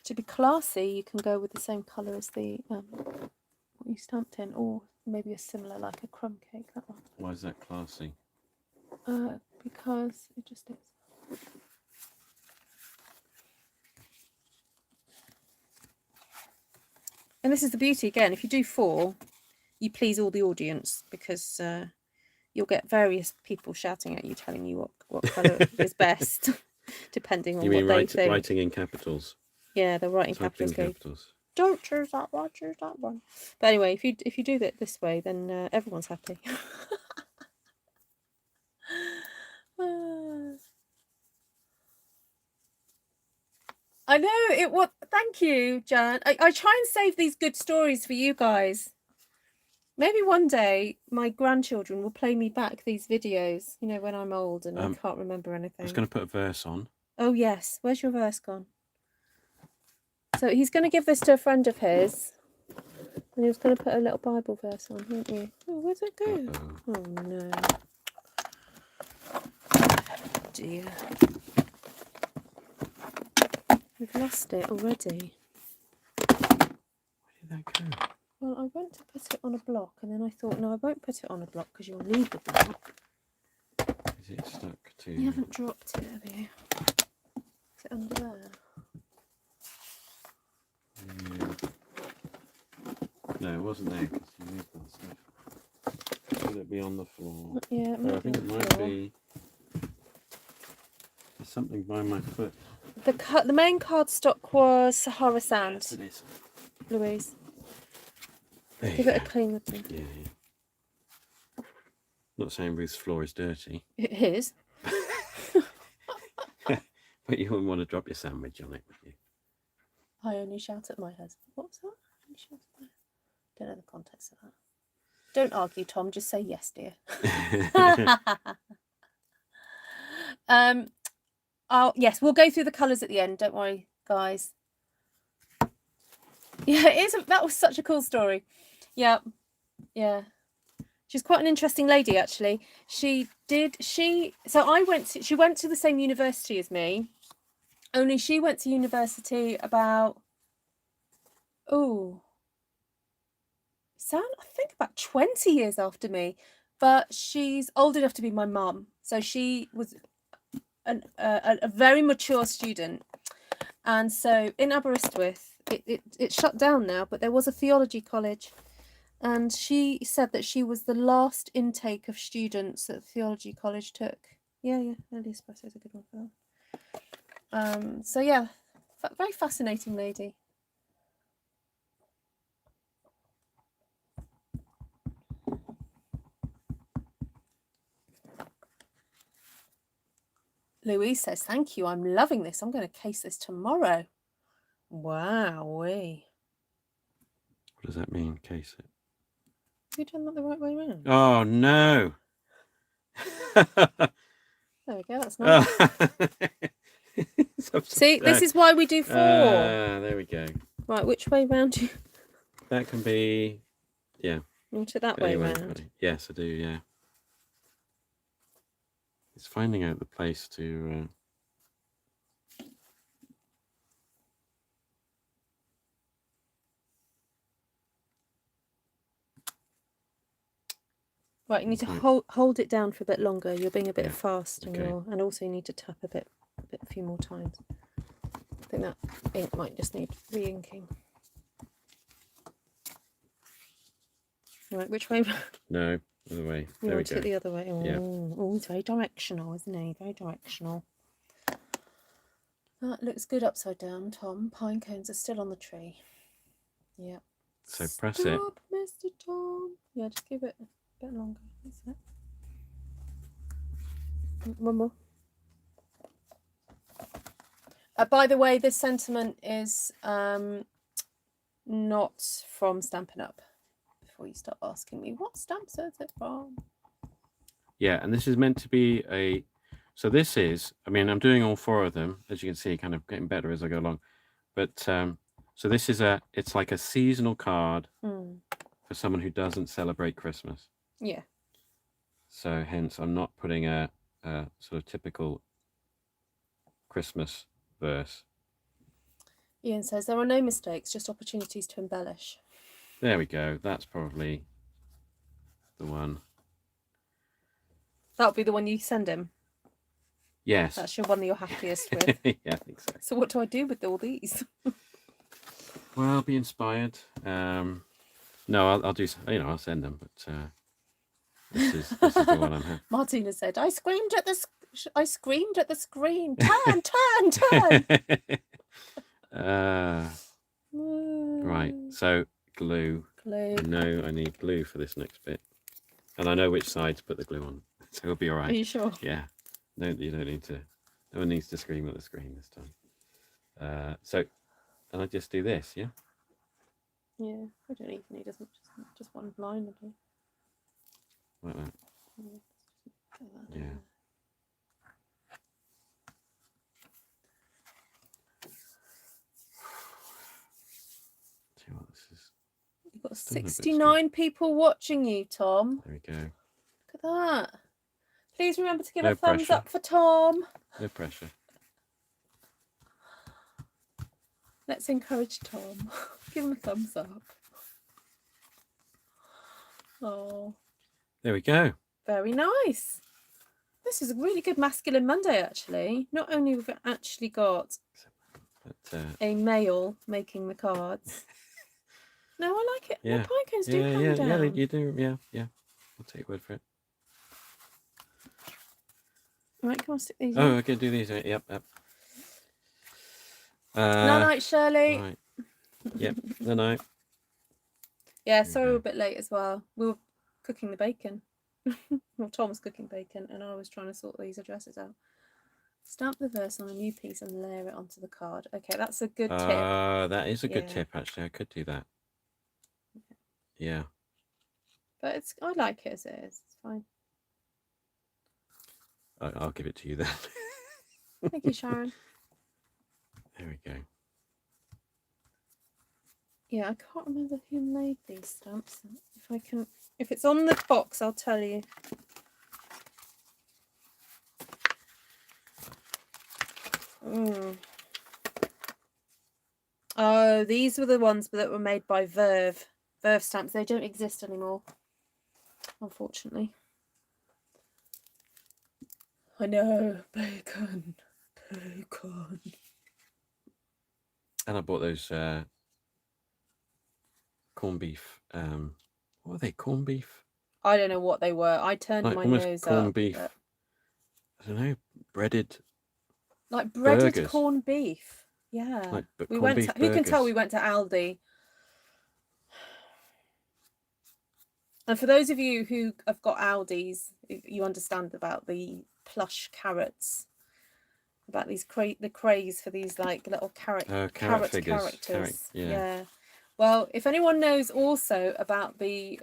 Speaker 1: To be classy, you can go with the same colour as the what you stamped in, or maybe a similar, like a crumb cake. That one.
Speaker 2: Why is that classy?
Speaker 1: Because it just is. And this is the beauty again. If you do 4, you please all the audience, because you'll get various people shouting at you, telling you what colour is best, depending on
Speaker 2: you mean
Speaker 1: what they think.
Speaker 2: Writing in capitals?
Speaker 1: Yeah, they're writing capitals. Don't choose that one, choose that one. But anyway, if you do that this way, then everyone's happy. I know it was. Thank you, Jan. I try and save these good stories for you guys. Maybe one day my grandchildren will play me back these videos, you know, when I'm old and I can't remember anything.
Speaker 2: I was going to put a verse on.
Speaker 1: Oh, yes. Where's your verse gone? So he's going to give this to a friend of his. And he was going to put a little Bible verse on, weren't you? Oh, where's it go?
Speaker 2: Uh-oh.
Speaker 1: Oh, no. dear. We've lost it already.
Speaker 2: Where did that go?
Speaker 1: Well, I went to put it on a block, and then I thought, no, I won't put it on a block because you'll need the block.
Speaker 2: Is it stuck to?
Speaker 1: You haven't dropped it, have you? Is it under there?
Speaker 2: Yeah. No, it wasn't there because you moved that stuff. Could it be on the floor?
Speaker 1: Yeah, it
Speaker 2: Oh,
Speaker 1: might
Speaker 2: I think
Speaker 1: be
Speaker 2: it
Speaker 1: on the
Speaker 2: might
Speaker 1: floor.
Speaker 2: be. There's something by my foot.
Speaker 1: The main cardstock was Sahara
Speaker 2: Yes,
Speaker 1: Sand,
Speaker 2: it is.
Speaker 1: Louise.
Speaker 2: There you
Speaker 1: Give it a
Speaker 2: go.
Speaker 1: clean with me.
Speaker 2: Yeah, yeah. Not saying Ruth's floor is dirty,
Speaker 1: It is.
Speaker 2: but you wouldn't want to drop your sandwich on it, would you?
Speaker 1: I only shout at my husband. What was that? I only shout at my... Don't know the context of that. Don't argue, Tom. Just say yes, dear. Yes, we'll go through the colours at the end. Don't worry, guys. Yeah, it is. That was such a cool story. Yeah, yeah. She's quite an interesting lady, actually. She went to the same university as me. Only she went to university about, I think about 20 years after me. But she's old enough to be my mum. So she was a very mature student. And so in Aberystwyth, it shut down now, but there was a theology college. And she said that she was the last intake of students that the theology college took. Yeah, early espresso is a good one for that. So yeah, very fascinating lady. Louise says, thank you. I'm loving this. I'm going to case this tomorrow. Wowee.
Speaker 2: What does that mean, case it?
Speaker 1: Have you done that the right way around?
Speaker 2: Oh, no.
Speaker 1: There we go. That's nice. See, this is why we do 4.
Speaker 2: There we go.
Speaker 1: Right, which way round?
Speaker 2: That can be, yeah.
Speaker 1: You want it that way
Speaker 2: Anyway,
Speaker 1: round?
Speaker 2: yes, I do, yeah. It's finding out the place to...
Speaker 1: Right, you need to hold it down for a bit longer. You're being a bit fast, and also you need to tap a few more times. I think that ink might just need re-inking. Right, which way?
Speaker 2: No, other way.
Speaker 1: You
Speaker 2: There we
Speaker 1: want
Speaker 2: go.
Speaker 1: it the other way. Oh,
Speaker 2: Yeah.
Speaker 1: He's very directional, isn't he? Very directional. That looks good upside down, Tom. Pine cones are still on the tree. Yeah.
Speaker 2: So press it.
Speaker 1: Stop, Mr. Tom. Yeah, just give it a bit longer. That's it. One more. By the way, this sentiment is not from Stampin' Up. Before you start asking me, what stamps is it from?
Speaker 2: Yeah, and this is meant to be a... So this is... I mean, I'm doing all 4 of them, as you can see, kind of getting better as I go along. But, so this is it's like a seasonal card for someone who doesn't celebrate Christmas.
Speaker 1: Yeah.
Speaker 2: So hence, I'm not putting a sort of typical Christmas verse.
Speaker 1: Ian says, there are no mistakes, just opportunities to embellish.
Speaker 2: There we go. That's probably the one.
Speaker 1: That'll be the one you send him.
Speaker 2: Yes.
Speaker 1: That's your one that you're happiest with.
Speaker 2: Yeah, I think so.
Speaker 1: So what do I do with all these?
Speaker 2: Well, be inspired. No, I'll do. I'll send them. But this is the one I'm having.
Speaker 1: Martina said, I screamed at the screen. Turn.
Speaker 2: Right. So glue.
Speaker 1: Glue.
Speaker 2: I know I need glue for this next bit, and I know which side to put the glue on, so it'll be all right.
Speaker 1: Are you sure?
Speaker 2: Yeah. No, you don't need to. No one needs to scream at the screen this time. So, and I just do this, yeah.
Speaker 1: Yeah, I don't even need just one line.
Speaker 2: Like that. Yeah. See what this is.
Speaker 1: You've got 69 people watching you, Tom.
Speaker 2: There we go.
Speaker 1: Look at that. Please remember to give
Speaker 2: No
Speaker 1: a thumbs
Speaker 2: pressure.
Speaker 1: up for Tom.
Speaker 2: No pressure.
Speaker 1: Let's encourage Tom. Give him a thumbs up. Oh,
Speaker 2: There we go.
Speaker 1: very nice. This is a really good masculine Monday, actually. Not only have we actually got
Speaker 2: But,
Speaker 1: a male making the cards. No, I like it.
Speaker 2: yeah.
Speaker 1: The pine cones do hang
Speaker 2: Yeah,
Speaker 1: down.
Speaker 2: you do. Yeah. I'll take your word for it.
Speaker 1: Right, come on, stick these
Speaker 2: Oh,
Speaker 1: in.
Speaker 2: I can do these. Yep.
Speaker 1: Night, Shirley.
Speaker 2: Right. Yep. No.
Speaker 1: Yeah,
Speaker 2: There we
Speaker 1: sorry we're
Speaker 2: go.
Speaker 1: a bit late as well. We were cooking the bacon. Well, Tom was cooking bacon and I was trying to sort these addresses out. Stamp the verse on a new piece and layer it onto the card. Okay, that's a good tip.
Speaker 2: That is a good
Speaker 1: Yeah.
Speaker 2: tip, actually. I could do that. Yeah.
Speaker 1: But I like it as it is. It's fine.
Speaker 2: I'll give it to you then.
Speaker 1: Thank you, Sharon.
Speaker 2: There we go.
Speaker 1: Yeah, I can't remember who made these stamps. If it's on the box, I'll tell you. Oh, these were the ones that were made by Verve. Verve stamps. They don't exist anymore, unfortunately. I know. Bacon.
Speaker 2: And I bought those corned beef. What are they? Corned beef?
Speaker 1: I don't know what they were. I turned my nose
Speaker 2: corned
Speaker 1: up.
Speaker 2: beef.
Speaker 1: But...
Speaker 2: I don't know. Breaded.
Speaker 1: Like breaded
Speaker 2: burgers.
Speaker 1: corned beef. Yeah.
Speaker 2: Like
Speaker 1: We
Speaker 2: corned
Speaker 1: went
Speaker 2: beef
Speaker 1: to, who can tell
Speaker 2: burgers.
Speaker 1: we went to Aldi? And for those of you who have got Aldis, you understand about the plush carrots, about these the craze for these like little carrot
Speaker 2: figures.
Speaker 1: characters.
Speaker 2: Yeah.
Speaker 1: Well, if anyone knows also about the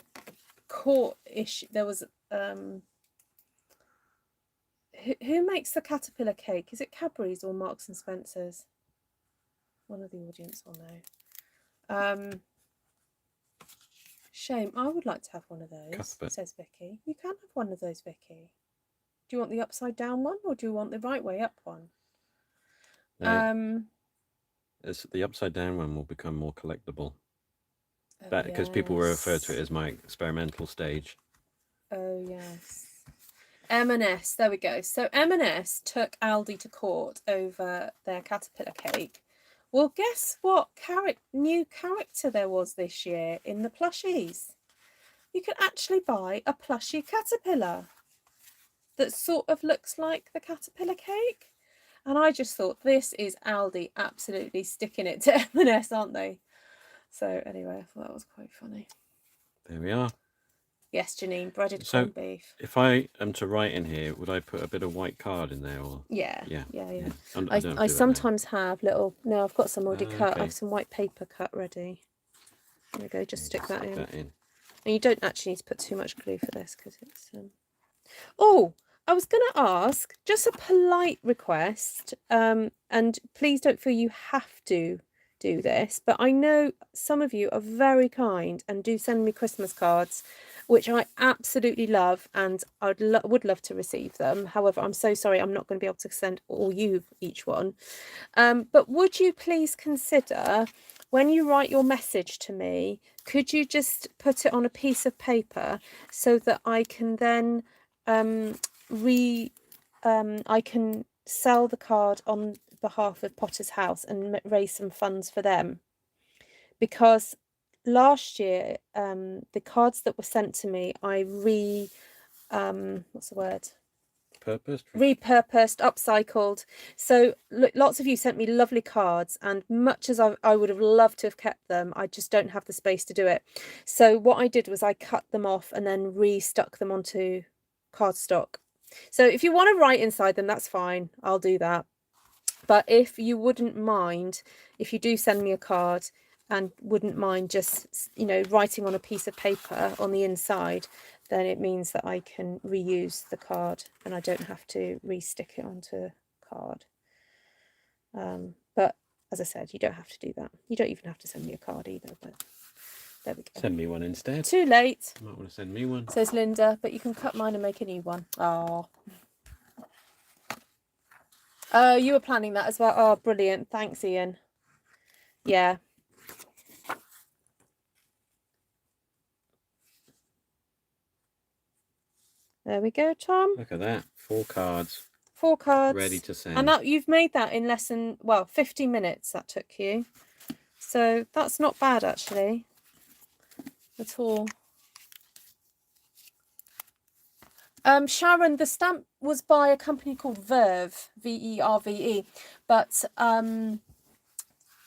Speaker 1: court issue, there was who makes the caterpillar cake? Is it Cadbury's or Marks and Spencer's? One of the audience will know. Shame. I would like to have one of those,
Speaker 2: Cuthbert.
Speaker 1: says Vicky. You can have one of those, Vicky. Do you want the upside down one or do you want the right way up one?
Speaker 2: The upside down one will become more collectible. Because people will refer to it as my experimental stage.
Speaker 1: Oh, yes. M&S, there we go. So M&S took Aldi to court over their caterpillar cake. Well, guess what new character there was this year in the plushies? You can actually buy a plushie caterpillar that sort of looks like the caterpillar cake. And I just thought, this is Aldi absolutely sticking it to M&S, aren't they? So anyway, I thought that was quite funny.
Speaker 2: There we are.
Speaker 1: Yes, Janine, breaded corned beef.
Speaker 2: If I am to write in here, would I put a bit of white card in there? Or
Speaker 1: Yeah.
Speaker 2: I
Speaker 1: sometimes have little. No, I've got some already cut.
Speaker 2: Okay.
Speaker 1: I have some white paper cut ready. There we go. Just stick that in.
Speaker 2: And
Speaker 1: you don't actually need to put too much glue for this because it's. Oh, I was going to ask just a polite request, and please don't feel you have to do this, but I know some of you are very kind and do send me Christmas cards, which I absolutely love, and I would love to receive them. However, I'm so sorry I'm not going to be able to send you each one. But would you please consider, when you write your message to me, could you just put it on a piece of paper so that I can then I can sell the card on behalf of Potter's House and raise some funds for them, because last year the cards that were sent to me I repurposed, upcycled. So lots of you sent me lovely cards, and much as I would have loved to have kept them, I just don't have the space to do it. So what I did was I cut them off and then restuck them onto cardstock. So if you want to write inside them, that's fine, I'll do that. But if you wouldn't mind, if you do send me a card and wouldn't mind just, writing on a piece of paper on the inside, then it means that I can reuse the card and I don't have to re-stick it onto card. But as I said, you don't have to do that. You don't even have to send me a card either. But There we go.
Speaker 2: Send me one instead.
Speaker 1: Too late,
Speaker 2: You might want to send me one.
Speaker 1: says Linda, but you can cut mine and make a new one. Oh. Oh, you were planning that as well. Oh, brilliant. Thanks, Ian. Yeah. There we go, Tom.
Speaker 2: Look at that. 4 cards.
Speaker 1: 4 cards.
Speaker 2: Ready to send.
Speaker 1: And that you've made that in less than, well, 50 minutes that took you. So that's not bad, actually, at all. Sharon, the stamp was by a company called Verve, Verve, but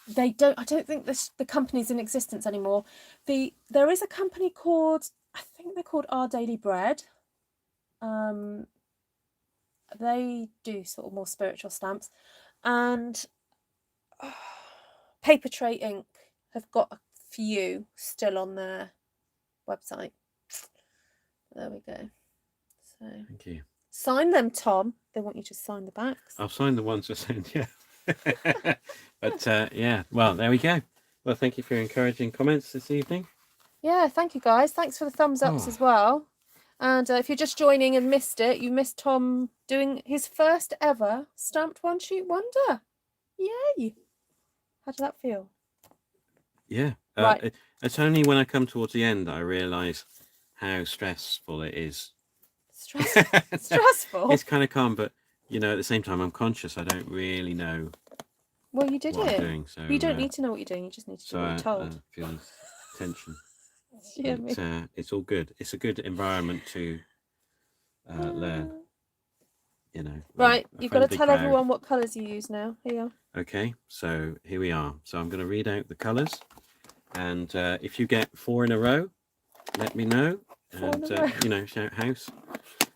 Speaker 1: they don't. I don't think the company's in existence anymore. There is a company called, I think they're called Our Daily Bread. They do sort of more spiritual stamps, and Paper Tray Inc. have got a few still on their website. There we go. So
Speaker 2: Thank you.
Speaker 1: sign them, Tom. They want you to sign the backs.
Speaker 2: I'll sign the ones I sent, yeah. But yeah, well, there we go. Well, thank you for your encouraging comments this evening.
Speaker 1: Yeah, thank you guys. Thanks for the thumbs ups as well. And if you're just joining and missed it, you missed Tom doing his first ever stamped one shoot wonder. Yay! How did that feel?
Speaker 2: Yeah.
Speaker 1: Right.
Speaker 2: It's only when I come towards the end that I realise how stressful it is.
Speaker 1: Stressful?
Speaker 2: It's kind of calm, but, you know, at the same time, I'm conscious. I don't really know
Speaker 1: Well, you did
Speaker 2: what
Speaker 1: it.
Speaker 2: I'm doing. So,
Speaker 1: you don't need to know what you're doing. You just need to do what you're told.
Speaker 2: I feel tension.
Speaker 1: Yeah,
Speaker 2: But, it's all good. It's a good environment to learn. You know.
Speaker 1: Right, you've got to tell everyone what colours you use now. Here you are.
Speaker 2: Okay, so here we are. So I'm going to read out the colours, and if you get 4 in a row, let me know. And you know, shout house.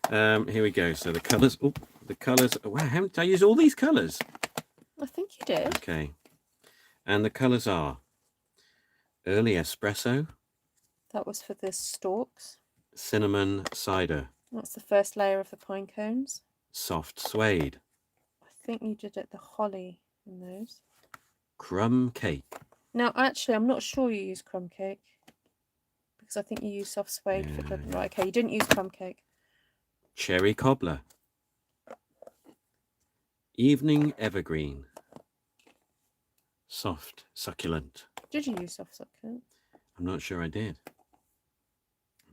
Speaker 2: Here we go. So the colours. Oh, the colours. Wow, haven't I used all these colours?
Speaker 1: I think you did.
Speaker 2: Okay, and the colours are early espresso.
Speaker 1: That was for the stalks.
Speaker 2: Cinnamon cider.
Speaker 1: That's the first layer of the pine cones.
Speaker 2: Soft suede.
Speaker 1: I think you did it the holly in those.
Speaker 2: Crumb cake.
Speaker 1: Now, actually, I'm not sure you used crumb cake because I think you used soft suede for the... Right, okay, you didn't use crumb cake.
Speaker 2: Cherry cobbler. Evening evergreen. Soft succulent.
Speaker 1: Did you use soft succulent?
Speaker 2: I'm not sure I did.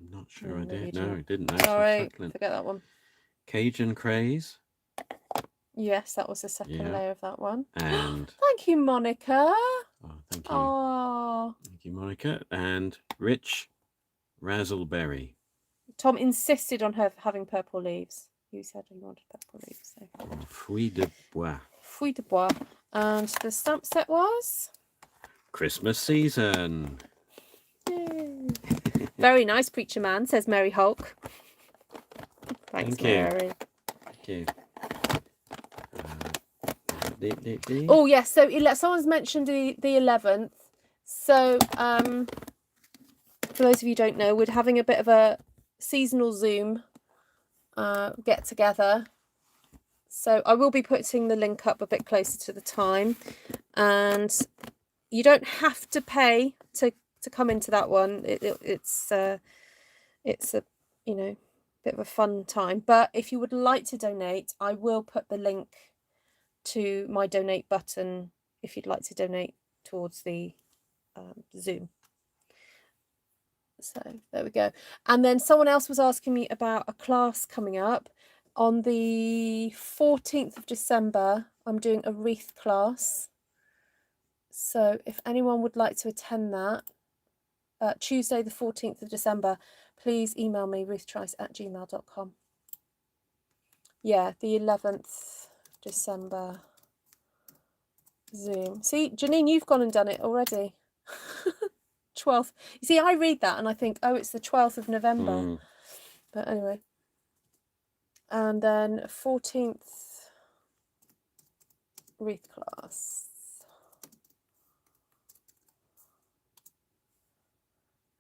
Speaker 2: I'm not sure I did. No, I didn't. No,
Speaker 1: all right,
Speaker 2: succulent.
Speaker 1: forget that one.
Speaker 2: Cajun Craze.
Speaker 1: Yes, that was the second layer of that one.
Speaker 2: And
Speaker 1: thank you, Monica.
Speaker 2: Oh, thank you.
Speaker 1: Oh,
Speaker 2: thank you, Monica. And rich razzleberry.
Speaker 1: Tom insisted on her having purple leaves. You said you wanted purple leaves. So.
Speaker 2: Fruit de bois.
Speaker 1: Fruit de bois. And the stamp set was
Speaker 2: Christmas season.
Speaker 1: Yay. Very nice, Preacher Man, says Mary Hulk. Thanks,
Speaker 2: Thank you.
Speaker 1: Mary.
Speaker 2: Thank you.
Speaker 1: Oh, yes. So someone's mentioned the 11th. So for those of you who don't know, we're having a bit of a seasonal Zoom get together. So I will be putting the link up a bit closer to the time. And you don't have to pay to come into that one. It's a you know, bit of a fun time. But if you would like to donate, I will put the link to my donate button if you'd like to donate towards the Zoom. So there we go. And then someone else was asking me about a class coming up on the 14th of December. I'm doing a wreath class. So if anyone would like to attend that, Tuesday the 14th of December, please email me ruthtrice@gmail.com. Yeah, the 11th December Zoom. See, Janine, you've gone and done it already. 12th. You see, I read that and I think, oh, it's the 12th of November. But anyway. And then 14th wreath class.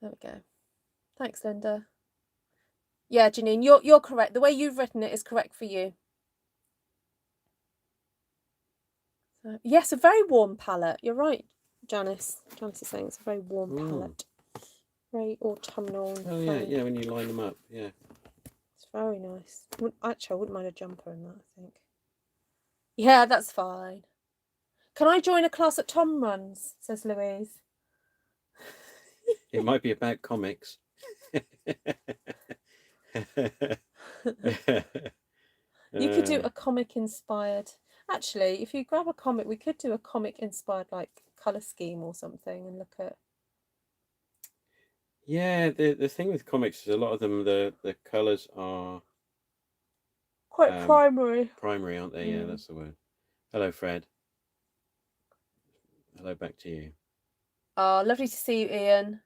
Speaker 1: There we go. Thanks, Linda. Yeah, Janine, you're correct. The way you've written it is correct for you. So, yes, a very warm palette. You're right, Janice. Janice is saying it's a very warm palette. Very autumnal.
Speaker 2: Oh yeah, yeah. When you line them up, yeah.
Speaker 1: It's very nice. Actually, I wouldn't mind a jumper in that, I think. Yeah, that's fine. Can I join a class that Tom runs? Says Louise.
Speaker 2: It might be about comics.
Speaker 1: You could do a comic inspired. Actually, if you grab a comic, we could do a comic inspired like colour scheme or something and look at.
Speaker 2: Yeah, the thing with comics is a lot of them the colours are
Speaker 1: Quite primary.
Speaker 2: primary, aren't they? Yeah, that's the word. Hello, Fred. Hello back to you.
Speaker 1: Oh, lovely to see you, Ian.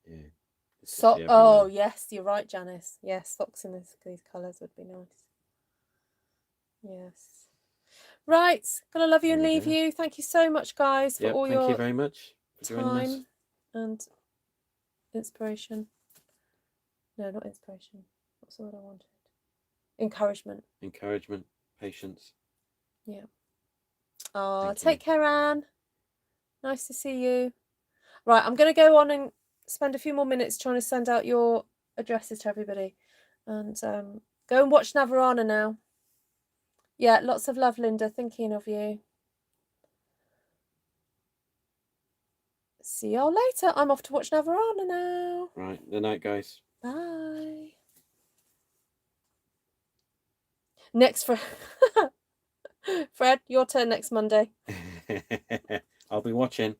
Speaker 2: Yeah.
Speaker 1: Oh yes, you're right, Janice. Yes, socks in these colours would be nice. Yes. Right, gonna love you and leave you. Thank you so much, guys, for all your
Speaker 2: thank you very much for
Speaker 1: time and inspiration. No, not inspiration. What's the word I wanted? Encouragement.
Speaker 2: Encouragement, patience.
Speaker 1: Yeah. Oh, take care, Anne. Nice to see you. Right, I'm going to go on and spend a few more minutes trying to send out your addresses to everybody. And go and watch Navarana now. Yeah, lots of love, Linda. Thinking of you. See y'all later. I'm off to watch Navarana now.
Speaker 2: Right, good night, guys.
Speaker 1: Bye. Next for Fred, your turn next Monday.
Speaker 2: I'll be watching.